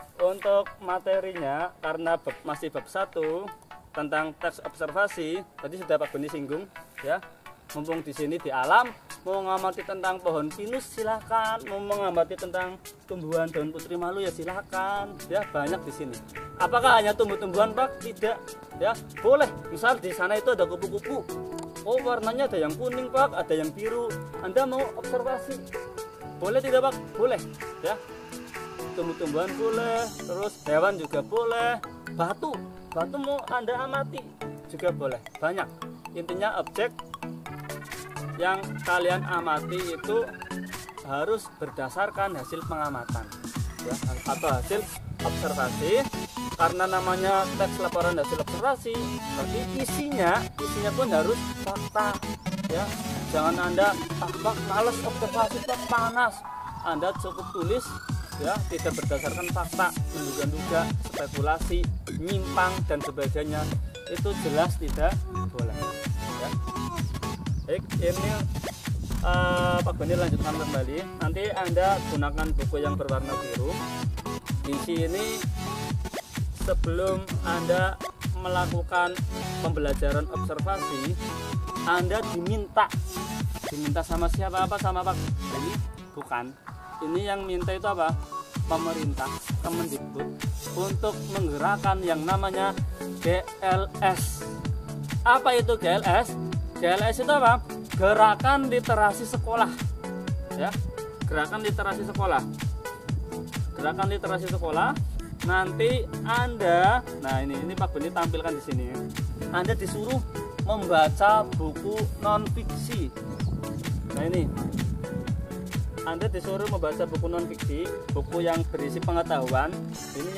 Untuk materinya, karena masih bab 1 tentang teks observasi, tadi sudah Pak Beni singgung ya. Mumpung di sini di alam, mau mengamati tentang pohon pinus silahkan, mau mengamati tentang tumbuhan daun putri malu ya silahkan, ya banyak di sini. Apakah hanya tumbuh-tumbuhan Pak? Tidak, ya boleh. Misal di sana itu ada kupu-kupu, oh warnanya ada yang kuning Pak, ada yang biru. Anda mau observasi, boleh tidak Pak? Boleh, ya. Tumbuh-tumbuhan boleh, terus hewan juga boleh. Batu mau Anda amati juga boleh, banyak. Intinya objek yang kalian amati itu harus berdasarkan hasil pengamatan ya, atau hasil observasi. Karena namanya teks laporan hasil observasi, berarti isinya pun harus fakta ya. Jangan Anda Pak males observasi Pak, panas. Anda cukup tulis ya, tidak berdasarkan fakta, menduga-duga, spekulasi, nyimpang dan sebagainya, itu jelas tidak boleh ya. Baik, ini Pak Beni lanjutkan kembali. Nanti Anda gunakan buku yang berwarna biru. Di sini sebelum Anda melakukan pembelajaran observasi, Anda diminta sama siapa? Apa sama Pak Beni? Bukan. Ini yang minta itu apa? Pemerintah, Kemendikbud, untuk menggerakkan yang namanya GLS. Apa itu GLS? GLS itu apa? Gerakan literasi sekolah ya, gerakan literasi sekolah. Gerakan literasi sekolah. Nanti Anda, nah ini Pak Beni tampilkan di sini. Anda disuruh membaca buku non fiksi. Nah ini Anda disuruh membaca buku non fiksi, buku yang berisi pengetahuan. Ini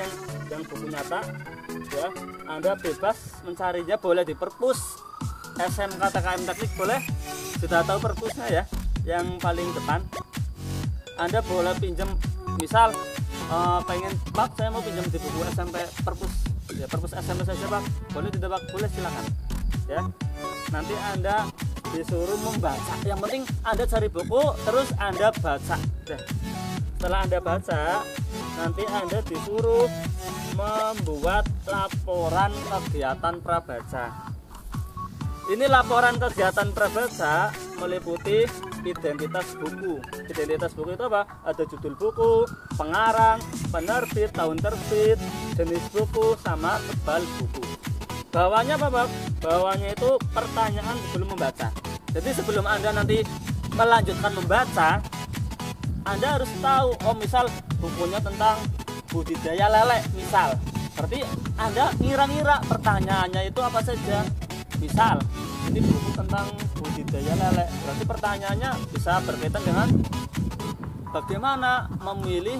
yang buku nyata ya. Anda bebas mencarinya, boleh di perpus SMK TKM Teknik, boleh. Sudah tahu perpusnya ya, yang paling depan. Anda boleh pinjam, misal pengen Pak saya mau pinjam di buku SMP perpus ya, perpus SMP saja Pak, boleh tidak Pak? Boleh, silakan ya. Nanti Anda disuruh membaca, yang penting Anda cari buku terus Anda baca deh. Setelah Anda baca, nanti Anda disuruh membuat laporan kegiatan prabaca. Ini laporan kegiatan prabaca meliputi identitas buku. Identitas buku itu apa? Ada judul buku, pengarang, penerbit, tahun terbit, jenis buku, sama tebal buku. Bawahnya apa Pak? Bawahnya itu pertanyaan sebelum membaca. Jadi sebelum Anda nanti melanjutkan membaca, Anda harus tahu, oh misal bukunya tentang budidaya lele misal. Berarti Anda ngira-ngira pertanyaannya itu apa saja. Misal ini buku tentang budidaya lele, berarti pertanyaannya bisa berkaitan dengan bagaimana memilih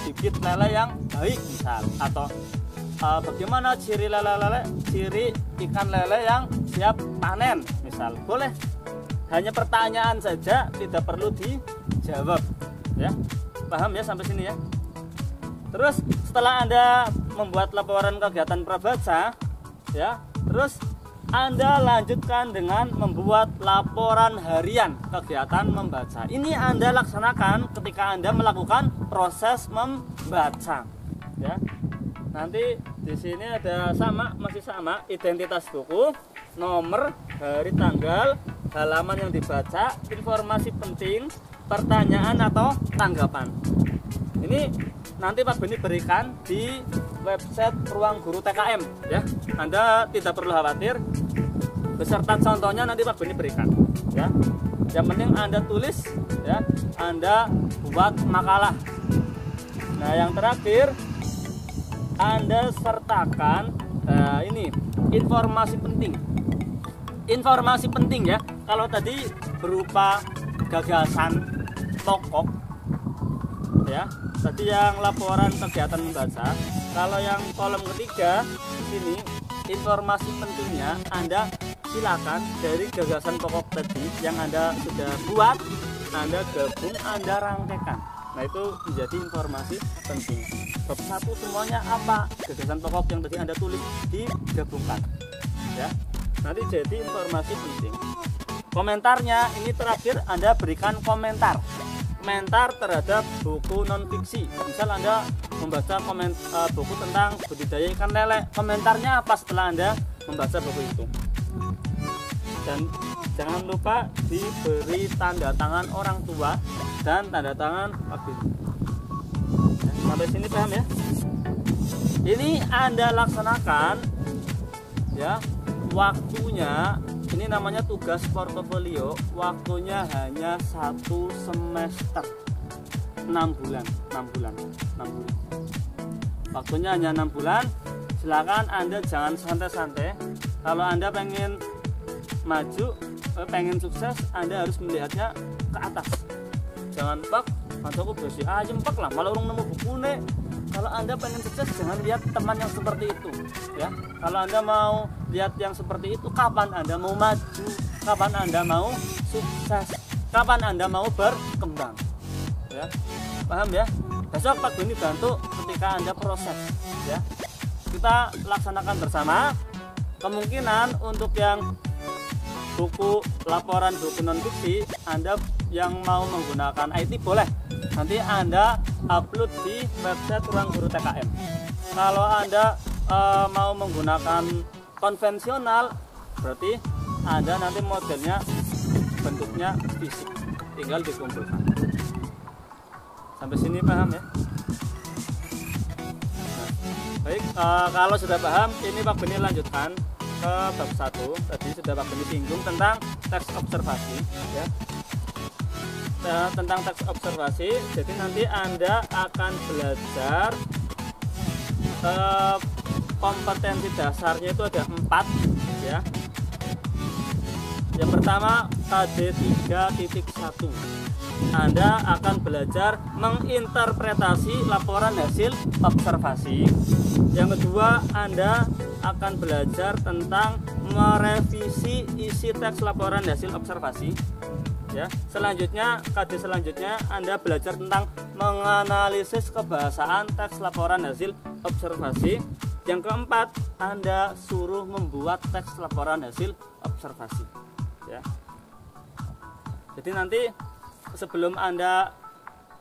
bibit lele yang baik misal, atau bagaimana ciri ciri ikan lele yang siap panen misal. Boleh, hanya pertanyaan saja, tidak perlu dijawab ya. Paham ya sampai sini ya? Terus setelah Anda membuat laporan kegiatan prabaca ya, terus Anda lanjutkan dengan membuat laporan harian kegiatan membaca. Ini Anda laksanakan ketika Anda melakukan proses membaca ya. Nanti di sini ada masih sama identitas buku, nomor, hari, tanggal, halaman yang dibaca, informasi penting, pertanyaan atau tanggapan. Ini nanti Pak Beni berikan di website Ruang Guru TKM ya. Anda tidak perlu khawatir, beserta contohnya nanti Pak Beni berikan ya. Yang penting Anda tulis ya, Anda buat makalah. Nah yang terakhir, Anda sertakan ini informasi penting. Informasi penting ya. Kalau tadi berupa gagasan pokok ya, tadi yang laporan kegiatan membaca. Kalau yang kolom ketiga sini informasi pentingnya, Anda silakan dari gagasan pokok tadi yang Anda sudah buat, Anda gabung, Anda rangkaikan. Nah itu menjadi informasi penting. Bab 1 semuanya apa? Gagasan pokok yang tadi Anda tulis digabungkan ya. Nanti jadi informasi penting. Komentarnya ini terakhir Anda berikan komentar. komentar terhadap buku non fiksi. Misal Anda membaca buku tentang budidaya ikan lele, komentarnya apa setelah Anda membaca buku itu. Dan jangan lupa diberi tanda tangan orang tua dan tanda tangan Pak Beni. Sampai sini paham ya? Ini Anda laksanakan ya, waktunya ini namanya tugas portofolio, waktunya hanya 1 semester, 6 bulan. Waktunya hanya 6 bulan. Silakan Anda jangan santai-santai. Kalau Anda pengen maju, pengen sukses, Anda harus melihatnya ke atas. Jangan pak, aku bersih aja pak lah, malah orang nemu buku nih. Kalau Anda pengen sukses, jangan lihat teman yang seperti itu ya. Kalau Anda mau lihat yang seperti itu, kapan Anda mau maju, kapan Anda mau sukses, kapan Anda mau berkembang ya. Paham ya? Besok Pak Beni bantu ketika Anda proses ya. Kita laksanakan bersama. Kemungkinan untuk yang buku laporan buku non fiksi, Anda yang mau menggunakan IT boleh, nanti Anda upload di website Ruang Guru TKM. Kalau Anda mau menggunakan konvensional, berarti Anda nanti modelnya bentuknya fisik, tinggal dikumpulkan. Sampai sini paham ya? Nah, baik, kalau sudah paham, ini Pak Beni lanjutkan ke bab 1. Tadi sudah Pak Beni singgung tentang teks observasi ya. Tentang teks observasi, jadi nanti Anda akan belajar kompetensi dasarnya itu ada 4 ya. Yang pertama KD 3.1, Anda akan belajar menginterpretasi laporan hasil observasi. Yang kedua, Anda akan belajar tentang merevisi isi teks laporan hasil observasi ya. Selanjutnya, KD selanjutnya Anda belajar tentang menganalisis kebahasaan teks laporan hasil observasi. Yang keempat, Anda suruh membuat teks laporan hasil observasi ya. Jadi nanti sebelum Anda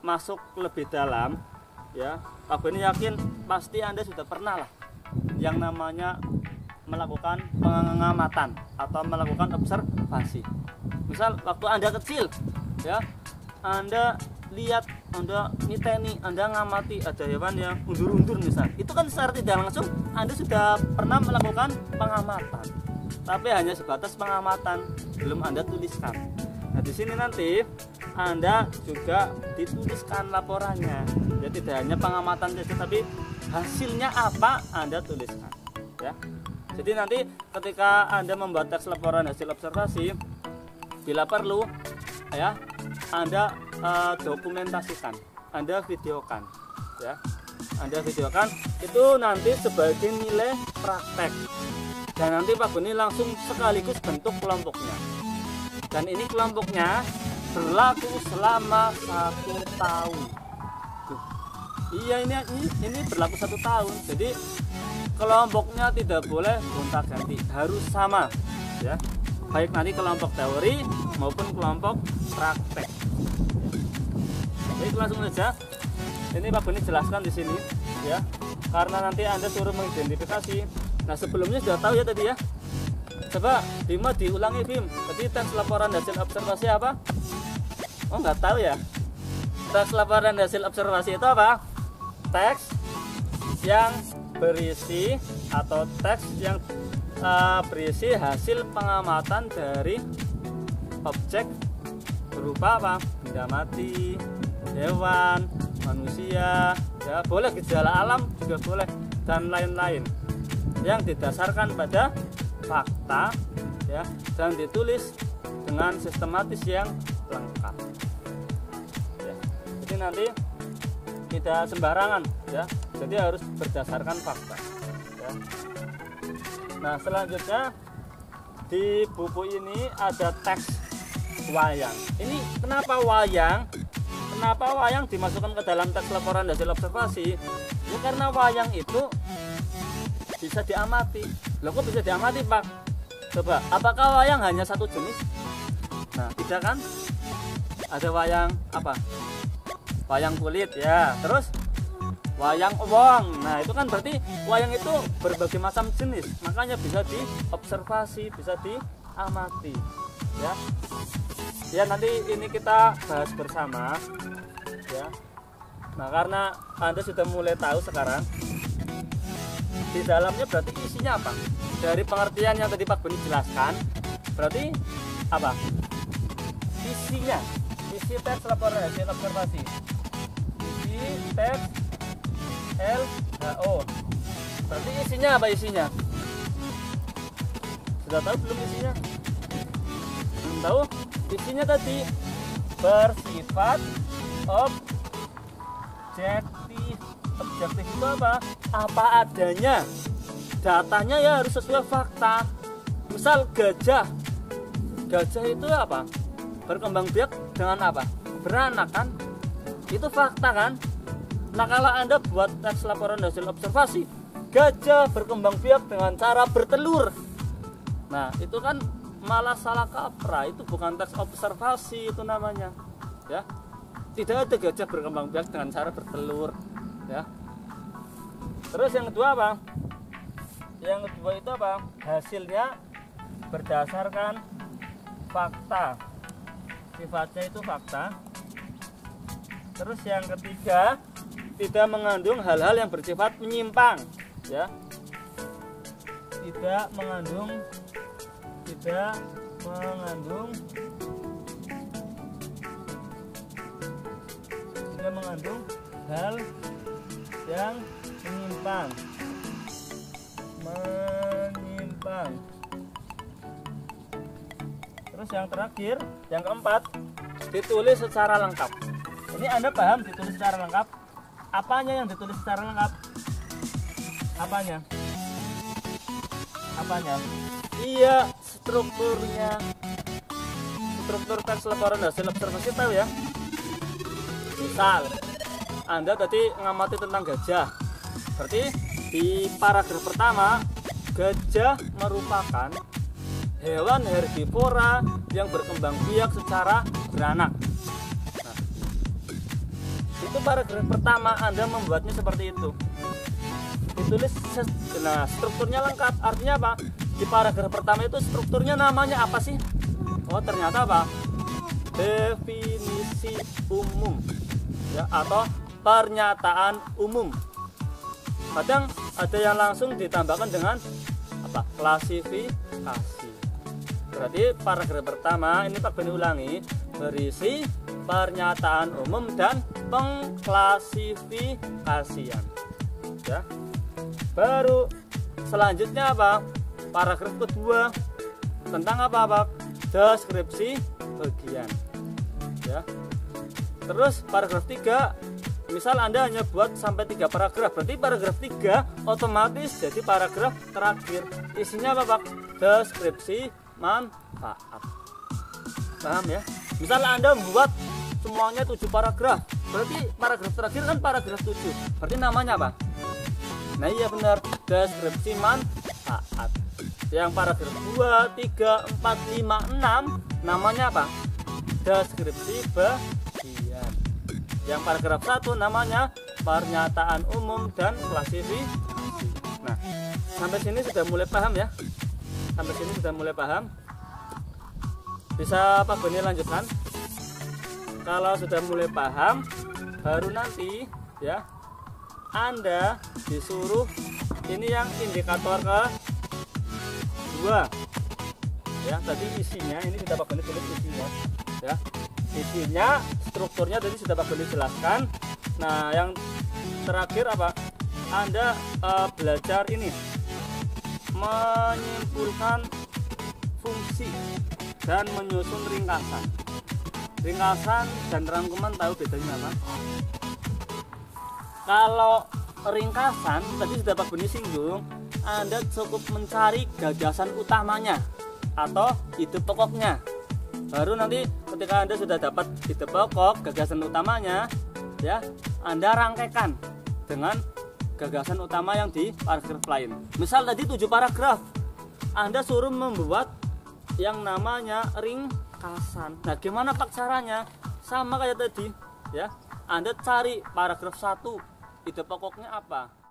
masuk lebih dalam ya, Pak Beni yakin pasti Anda sudah pernah lah yang namanya melakukan pengamatan atau melakukan observasi. Misal waktu Anda kecil ya, Anda lihat, Anda niteni, Anda ngamati ada hewan yang undur-undur misal, itu kan secara tidak langsung Anda sudah pernah melakukan pengamatan, tapi hanya sebatas pengamatan, belum Anda tuliskan. Nah di sini nanti Anda juga dituliskan laporannya, jadi tidak hanya pengamatan saja, tapi hasilnya apa Anda tuliskan ya. Jadi nanti ketika Anda membuat teks laporan hasil observasi, bila perlu ya, Anda dokumentasikan, Anda videokan ya. Anda videokan itu nanti sebagai nilai praktek. Dan nanti Pak Beni langsung sekaligus bentuk kelompoknya. Dan ini kelompoknya berlaku selama 1 tahun. Tuh. Iya, ini berlaku 1 tahun. Jadi kelompoknya tidak boleh gonta-ganti, harus sama ya. Baik nanti kelompok teori maupun kelompok praktek. Baik, langsung saja. Ini Pak Beni jelaskan di sini ya. Karena nanti Anda suruh mengidentifikasi. Nah, sebelumnya sudah tahu ya tadi ya. Coba Bima diulangi Bim. Tadi teks laporan hasil observasi apa? Oh, nggak tahu ya. Teks laporan hasil observasi itu apa? Teks yang berisi atau teks yang berisi hasil pengamatan dari objek berupa apa? Benda mati, hewan, manusia, ya boleh gejala alam juga boleh, dan lain-lain yang didasarkan pada fakta ya, dan ditulis dengan sistematis yang lengkap ya. Jadi nanti tidak sembarangan ya, jadi harus berdasarkan fakta ya. Nah selanjutnya di buku ini ada teks wayang. Ini kenapa wayang? Kenapa wayang dimasukkan ke dalam teks laporan hasil observasi? Ya karena wayang itu bisa diamati. Loh kok bisa diamati Pak? Coba, apakah wayang hanya satu jenis? Nah tidak kan? Ada wayang apa? wayang kulit ya. Terus wayang wong. Nah, itu kan berarti wayang itu berbagai macam jenis. Makanya bisa diobservasi, bisa diamati ya. Ya, nanti ini kita bahas bersama ya. Nah, karena Anda sudah mulai tahu sekarang di dalamnya berarti isinya apa? Dari pengertian yang tadi Pak Beni jelaskan, berarti apa? Isinya, isi teks laporan hasil observasi. Isi teks LHO. Berarti isinya apa isinya? Sudah tahu belum isinya? Belum tahu? Isinya tadi bersifat objektif. Objektif itu apa? Apa adanya. Datanya ya harus sesuai fakta. Misal gajah. Gajah itu apa? Berkembang biak dengan apa? Beranak kan? Itu fakta kan? Nah, kalau Anda buat teks laporan hasil observasi, gajah berkembang biak dengan cara bertelur. Nah, itu kan malah salah kaprah. Itu bukan teks observasi itu namanya. Ya. Tidak ada gajah berkembang biak dengan cara bertelur, ya. Terus yang kedua apa? Yang kedua itu apa? Hasilnya berdasarkan fakta. Sifatnya itu fakta. Terus yang ketiga, tidak mengandung hal-hal yang bersifat menyimpang, ya. Tidak mengandung hal yang menyimpang. Terus yang terakhir, yang keempat, ditulis secara lengkap. Ini Anda paham ditulis secara lengkap? Apanya yang ditulis secara lengkap? Apanya? Iya, strukturnya. Struktur teks laporan hasil observasi tahu ya? Misal Anda tadi ngamati tentang gajah. Berarti di paragraf pertama, gajah merupakan hewan herbivora yang berkembang biak secara beranak. Nah, itu paragraf pertama Anda membuatnya seperti itu. Ditulis, nah strukturnya lengkap. Artinya apa? Di paragraf pertama itu strukturnya namanya apa sih? Oh, ternyata apa? Definisi umum, ya, atau pernyataan umum. Kadang ada yang langsung ditambahkan dengan apa? Klasifikasi. Berarti paragraf pertama ini Pak Beni ulangi, berisi pernyataan umum dan pengklasifikasian. Ya. Baru selanjutnya apa? Paragraf kedua tentang apa, Pak? Deskripsi bagian. Ya. Terus paragraf 3, misal Anda hanya buat sampai 3 paragraf, berarti paragraf 3 otomatis jadi paragraf terakhir. Isinya apa, Pak? Deskripsi manfaat. Paham ya? Misal Anda membuat semuanya 7 paragraf, berarti paragraf terakhir kan paragraf 7. Berarti namanya apa? Nah iya benar, deskripsi manfaat. Yang paragraf 2, 3, 4, 5, 6 namanya apa? Deskripsi bagian. Yang paragraf 1 namanya pernyataan umum dan klasifikasi. Nah, sampai sini sudah mulai paham ya? Sampai sini sudah mulai paham? Bisa Pak Beni lanjutkan? Kalau sudah mulai paham, baru nanti ya Anda disuruh ini yang indikator kedua. Ya, tadi isinya ini sudah Pak Beni tulis isinya. Ya. Isinya, strukturnya tadi sudah Pak Beni jelaskan. Nah, yang terakhir apa? Anda belajar ini menyimpulkan fungsi dan menyusun ringkasan. Ringkasan dan rangkuman tahu bedanya apa? Kalau ringkasan tadi sudah Pak Beni singgung, Anda cukup mencari gagasan utamanya atau ide pokoknya. Baru nanti ketika Anda sudah dapat ide pokok, gagasan utamanya, ya, Anda rangkaikan dengan gagasan utama yang di paragraf lain. Misal tadi 7 paragraf, Anda suruh membuat yang namanya ringkasan. Nah, gimana Pak caranya? Sama kayak tadi, ya. Anda cari paragraf 1, ide pokoknya apa.